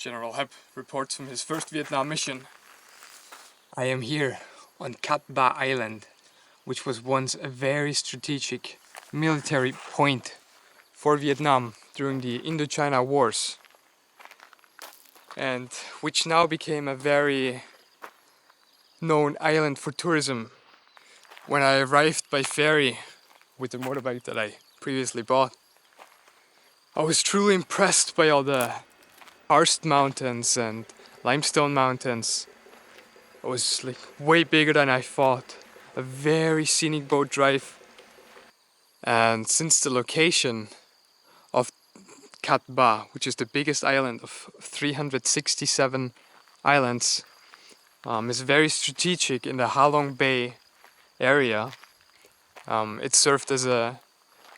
General Hep reports from his first Vietnam mission. I am here on Cat Ba Island, which was once a very strategic military point for Vietnam during the Indochina Wars, and which now became a very known island for tourism. When I arrived by ferry with the motorbike that I previously bought, I was truly impressed by all the karst mountains and limestone mountains. It was like way bigger than I thought. A very scenic boat drive. And since the location of Cat Ba, which is the biggest island of 367 islands, is very strategic in the Ha Long Bay area, it served as a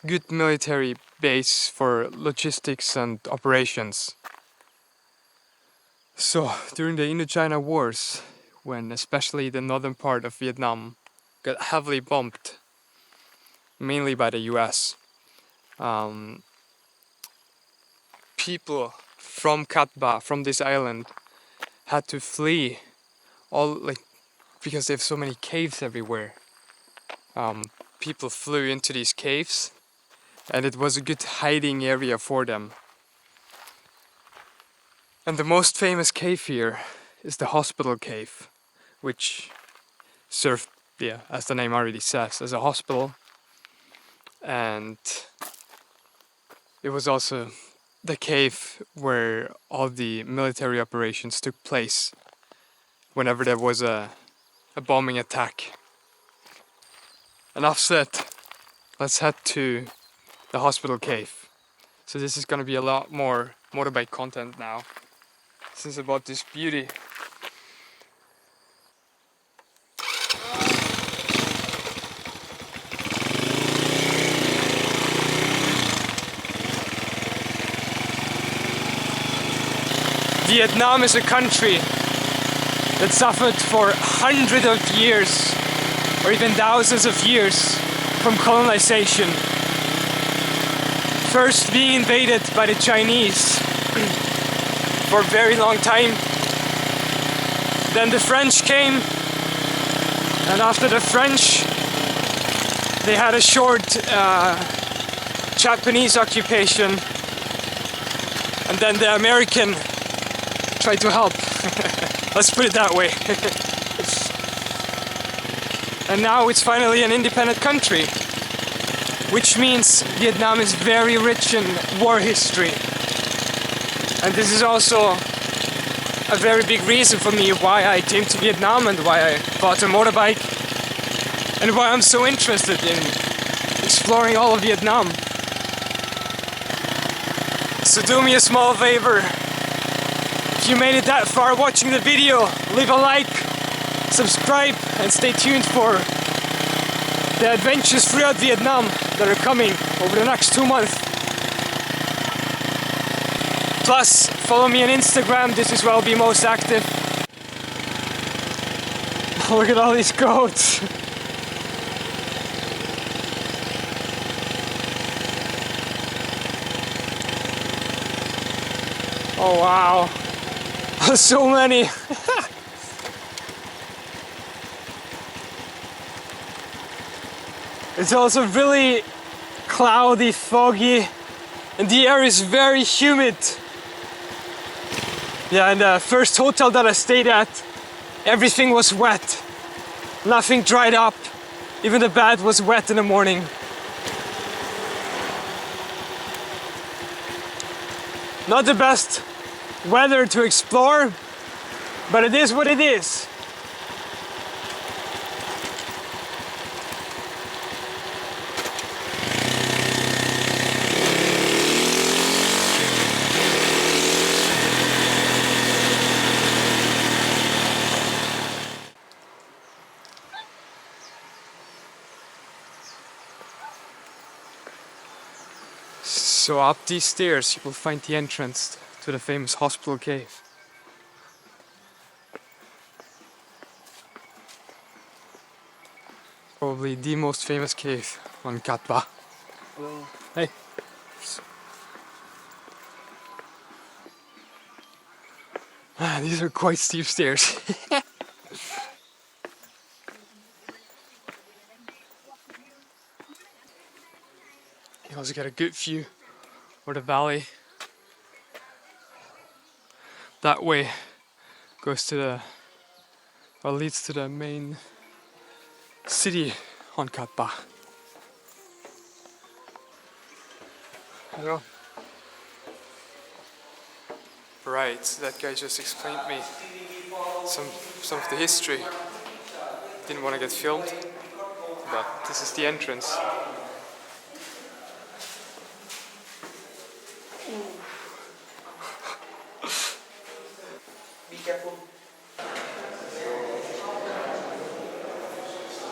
good military base for logistics and operations. So during the Indochina Wars, when especially the northern part of Vietnam got heavily bombed, mainly by the US, people from Cat Ba, from this island, had to flee, because they have so many caves everywhere. People flew into these caves, and it was a good hiding area for them. And the most famous cave here is the hospital cave, which served, as the name already says, as a hospital. And it was also the cave where all the military operations took place whenever there was a bombing attack. Enough said, let's head to the hospital cave. So this is gonna be a lot more motorbike content now. This is about this beauty. Vietnam is a country that suffered for hundreds of years, or even thousands of years, from colonization. First being invaded by the Chinese for a very long time. Then the French came, and after the French, they had a short Japanese occupation, and then the American tried to help. Let's put it that way. And now it's finally an independent country, which means Vietnam is very rich in war history. And this is also a very big reason for me why I came to Vietnam and why I bought a motorbike and why I'm so interested in exploring all of Vietnam. So do me a small favor. If you made it that far watching the video, leave a like, subscribe, and stay tuned for the adventures throughout Vietnam that are coming over the next 2 months. Plus, follow me on Instagram, this is where I'll be most active. Look at all these goats. Oh wow. So many. It's also really cloudy, foggy, and the air is very humid. Yeah, and the first hotel that I stayed at, everything was wet. Nothing dried up. Even the bed was wet in the morning. Not the best weather to explore, but it is what it is. So up these stairs you will find the entrance to the famous hospital cave. Probably the most famous cave on Cat Ba. Hello. Hey. Man, these are quite steep stairs. You also get a good view of the valley. That way goes to the, or leads to the main city on Kappa. Hello. Right, that guy just explained me some of the history. Didn't want to get filmed, but this is the entrance. Be careful.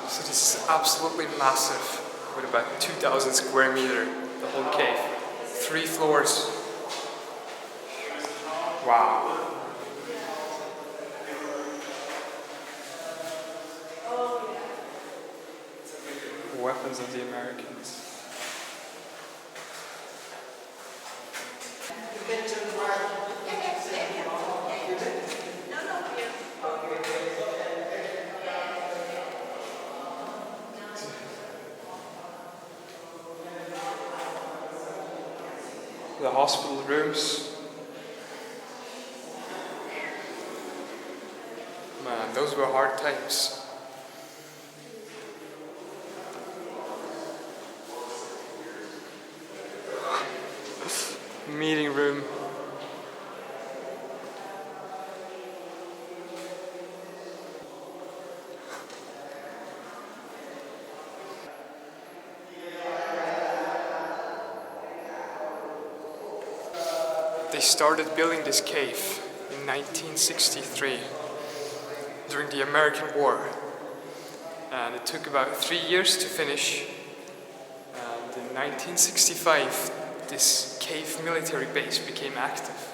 So this is absolutely massive, with about 2,000 square meter, the whole cave. 3 floors. Wow. Weapons of the Americans. The hospital rooms. Man, those were hard times. Meeting room. They started building this cave in 1963 during the American War, and it took about 3 years to finish. And in 1965 this cave military base became active.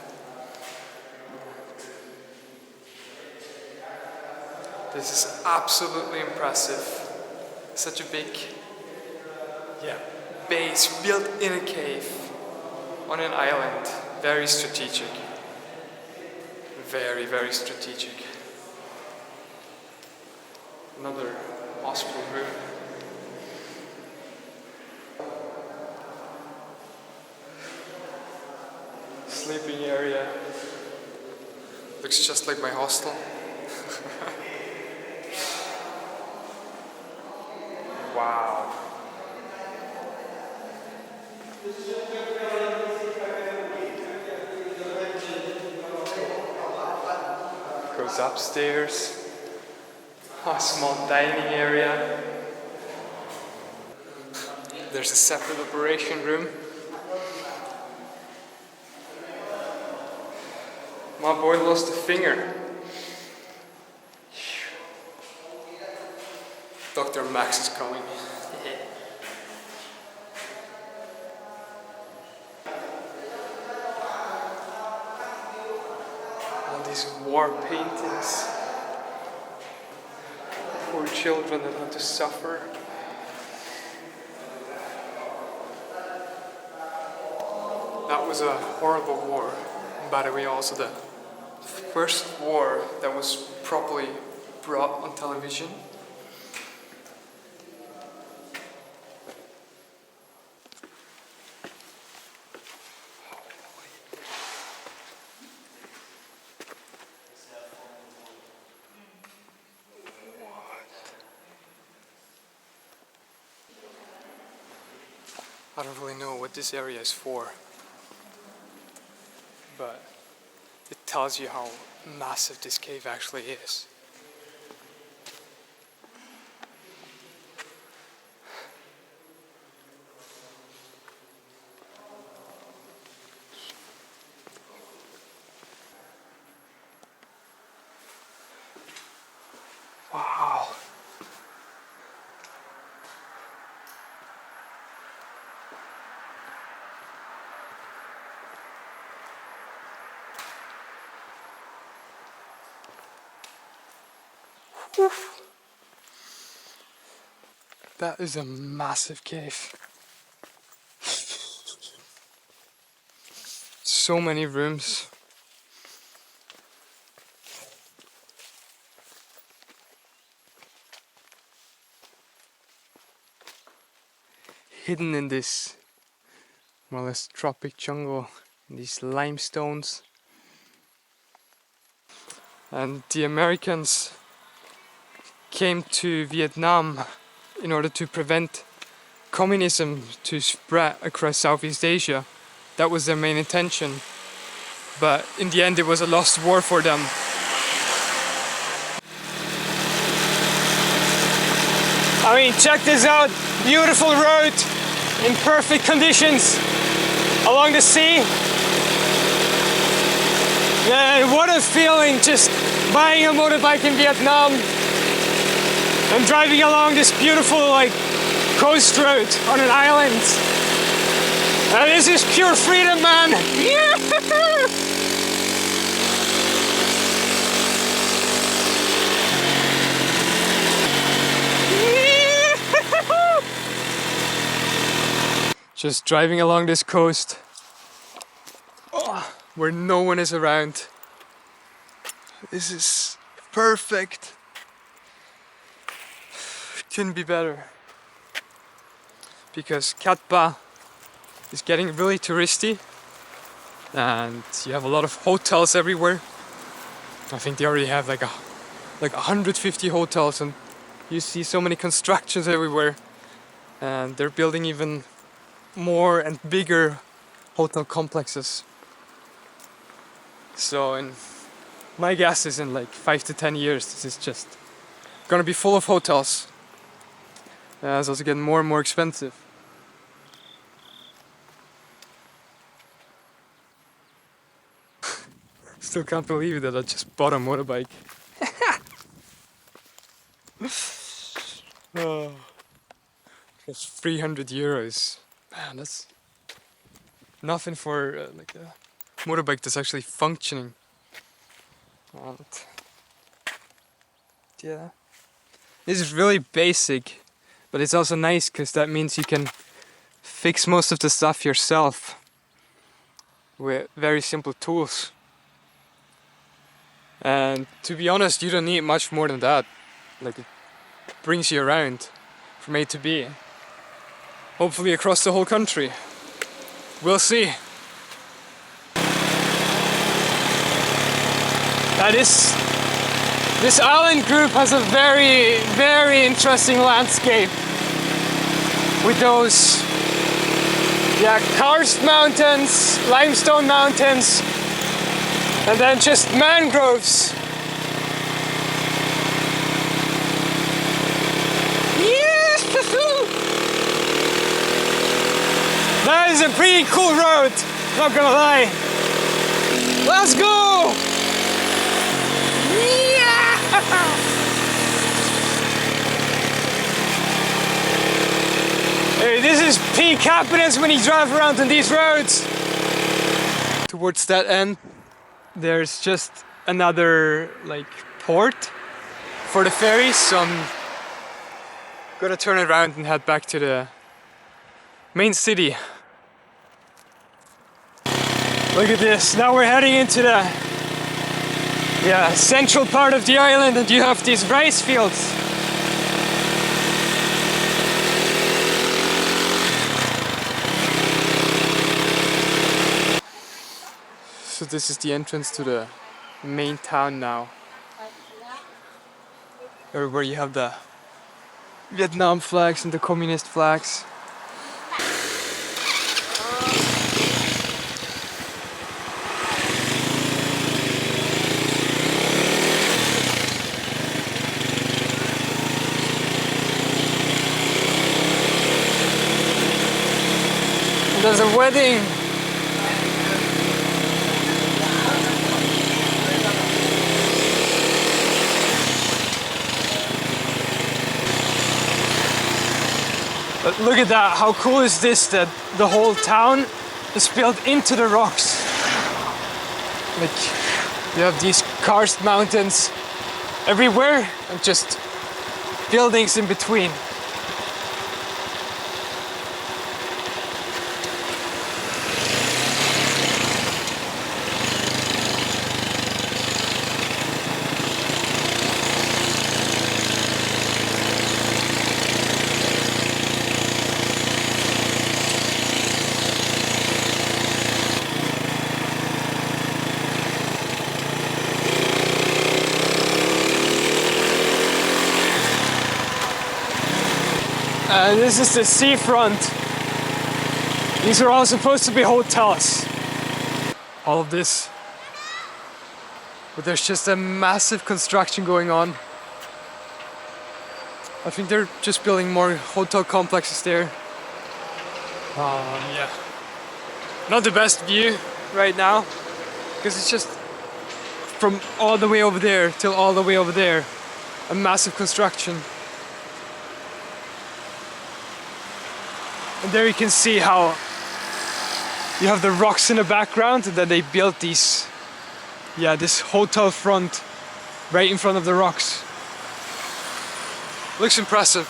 This is absolutely impressive. Such a big base built in a cave on an island. Very strategic. Very, very strategic. Another hospital room. Sleeping area. Looks just like my hostel. Wow. Goes upstairs. A small dining area. There's a separate operation room. My boy lost a finger. Dr. Max is coming. All these war paintings. Poor children that had to suffer. That was a horrible war. By the way, also the first war that was properly brought on television. I don't really know what this area is for, but it tells you how massive this cave actually is. Wow. Oof. That is a massive cave. So many rooms. hidden in this more or less tropic jungle, in these limestones. And the Americans came to Vietnam in order to prevent communism to spread across Southeast Asia. That was their main intention, but in the end it was a lost war for them. I mean, check this out, beautiful road in perfect conditions along the sea. Man, what a feeling just buying a motorbike in Vietnam and driving along this beautiful coast road on an island. And this is pure freedom, man! Just driving along this coast, where no one is around. This is perfect. Couldn't be better. Because Cat Ba is getting really touristy, and you have a lot of hotels everywhere. I think they already have like 150 hotels, and you see so many constructions everywhere, and they're building even more and bigger hotel complexes. So my guess is in like 5 to 10 years this is just gonna be full of hotels. It's also getting more and more expensive. Still can't believe that I just bought a motorbike. Oh, just 300 euros. Man, that's nothing for a motorbike that's actually functioning. And yeah, this is really basic, but it's also nice because that means you can fix most of the stuff yourself with very simple tools. And to be honest, you don't need much more than that. Like, it brings you around from A to B. Hopefully across the whole country. We'll see. This island group has a very, very interesting landscape. With those karst mountains, limestone mountains, and then just mangroves. That is a pretty cool road, not gonna lie. Let's go! Hey, this is peak happiness when you drive around on these roads. Towards that end, there's just another port for the ferries, so I'm gonna turn around and head back to the main city. Look at this, now we're heading into the central part of the island, and you have these rice fields. So this is the entrance to the main town now, where you have the Vietnam flags and the communist flags. There's a wedding. But look at that, how cool is this that the whole town is built into the rocks. You have these karst mountains everywhere and just buildings in between. And this is the seafront. These are all supposed to be hotels. All of this. But there's just a massive construction going on. I think they're just building more hotel complexes there. Yeah. Not the best view right now, because it's just from all the way over there till all the way over there. A massive construction. And there you can see how you have the rocks in the background, and then they built these, this hotel front right in front of the rocks. Looks impressive.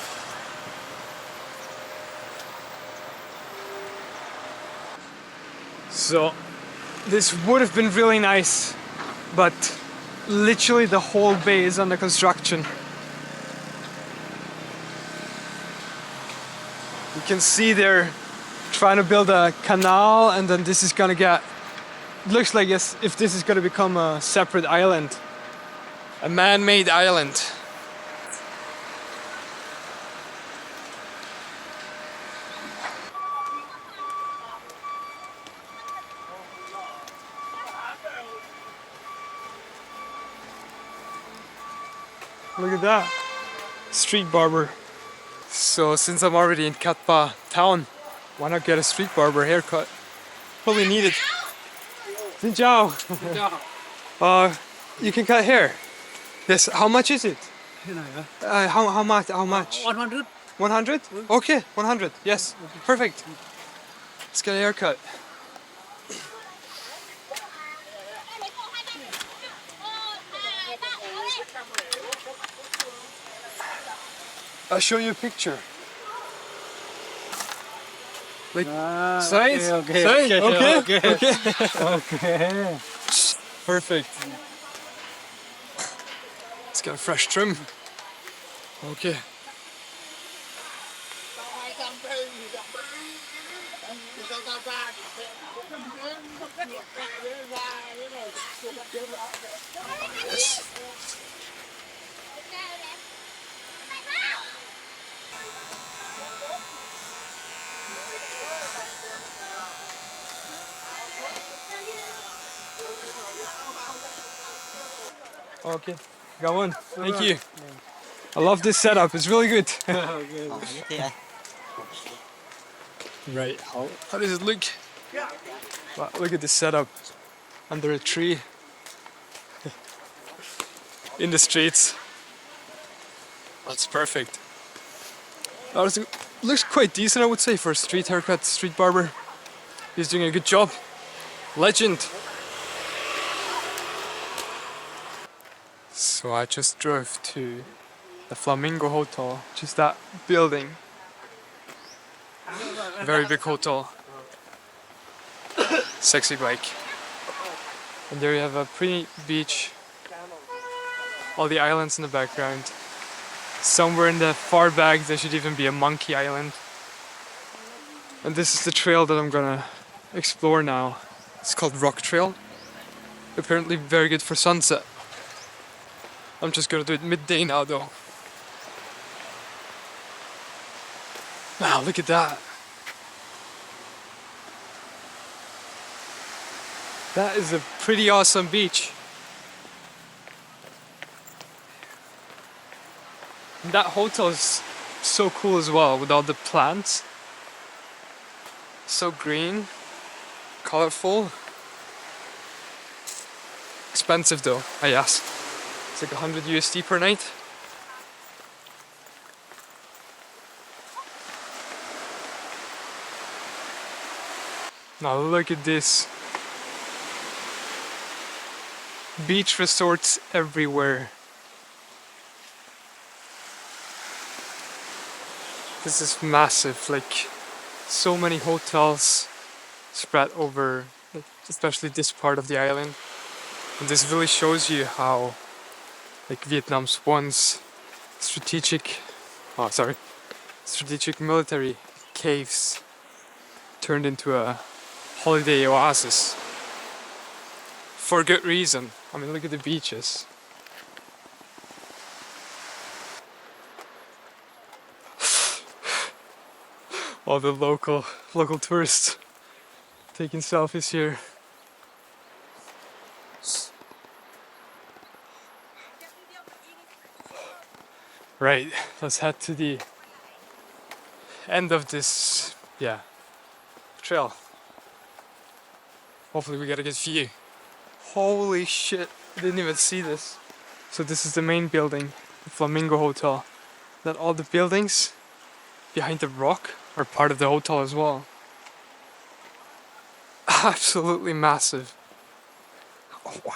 So this would have been really nice, but literally the whole bay is under construction. You can see they're trying to build a canal, and then this is gonna get, looks like as if this is gonna become a separate island. A man-made island. Look at that. Street barber. So since I'm already in Katpa town, why not get a street barber haircut? Probably need it. Xin chào. You can cut hair. Yes, how much is it? How much? 100. 100? Okay, 100. Yes, perfect. Let's get a haircut. I'll show you a picture. Like sides? Okay. Sides? Okay. Okay. Okay. Perfect. Let's get a fresh trim. Okay. Yes. Okay, got one. Thank you. I love this setup. It's really good. Right. How does it look? Wow, look at this setup under a tree in the streets. That's perfect. Looks quite decent, I would say, for a street haircut, street barber. He's doing a good job. Legend. So I just drove to the Flamingo Hotel, just that building. Very big hotel. Sexy bike. And there you have a pretty beach. All the islands in the background. Somewhere in the far back there should even be a monkey island. And this is the trail that I'm gonna explore now. It's called Rock Trail. Apparently very good for sunset. I'm just gonna do it midday now though. Wow, look at that. That is a pretty awesome beach. And that hotel is so cool as well, with all the plants. So green, colorful. Expensive though, I guess. It's like 100 USD per night. Now look at this. Beach resorts everywhere. This is massive, like so many hotels spread over, especially this part of the island. And this really shows you how like Vietnam's once strategic military caves turned into a holiday oasis. For good reason. I mean, look at the beaches. All the local tourists taking selfies here. Right, let's head to the end of this, trail. Hopefully we get a good view. Holy shit, I didn't even see this. So this is the main building, the Flamingo Hotel. That all the buildings behind the rock are part of the hotel as well. Absolutely massive. Oh, wow.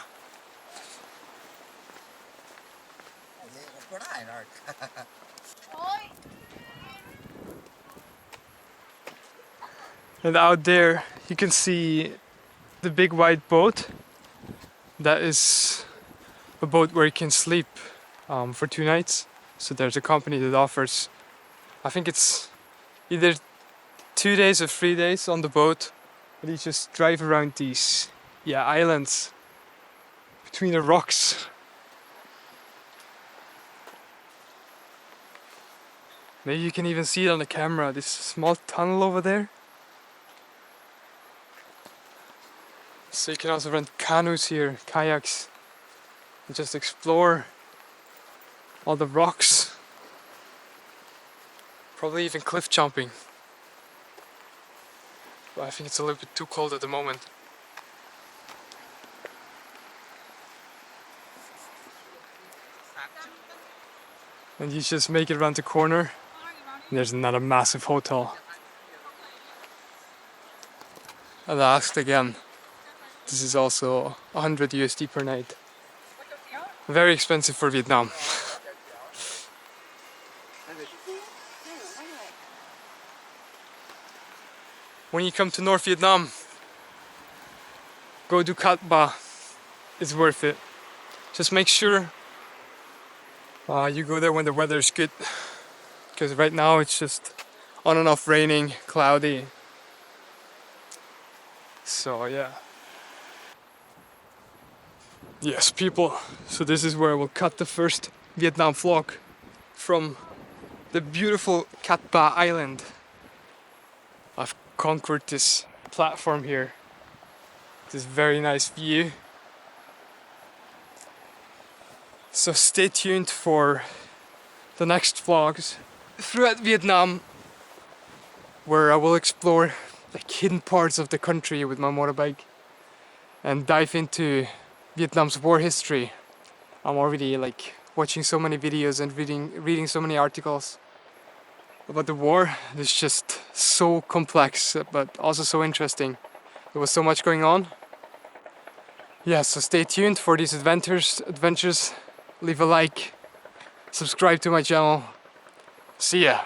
And out there you can see the big white boat. That is a boat where you can sleep for 2 nights. So there's a company that offers, I think it's either 2 days or 3 days on the boat. And you just drive around these islands between the rocks. Maybe you can even see it on the camera, this small tunnel over there. So you can also rent canoes here, kayaks, and just explore all the rocks. Probably even cliff jumping. But I think it's a little bit too cold at the moment. And you just make it around the corner, and there's another massive hotel. And I asked again. This is also 100 USD per night. Very expensive for Vietnam. When you come to North Vietnam, go to Cat Ba. It's worth it. Just make sure you go there when the weather is good. Because right now it's just on and off raining, cloudy. So yeah. Yes, people, so this is where I will cut the first Vietnam vlog from the beautiful Cat Ba Island. I've conquered this platform here, this very nice view. So stay tuned for the next vlogs throughout Vietnam, where I will explore like hidden parts of the country with my motorbike and dive into Vietnam's war history. I'm already like watching so many videos and reading so many articles about the war. It's just so complex but also so interesting. There was so much going on. Yeah, so stay tuned for these adventures. Leave a like, subscribe to my channel. See ya!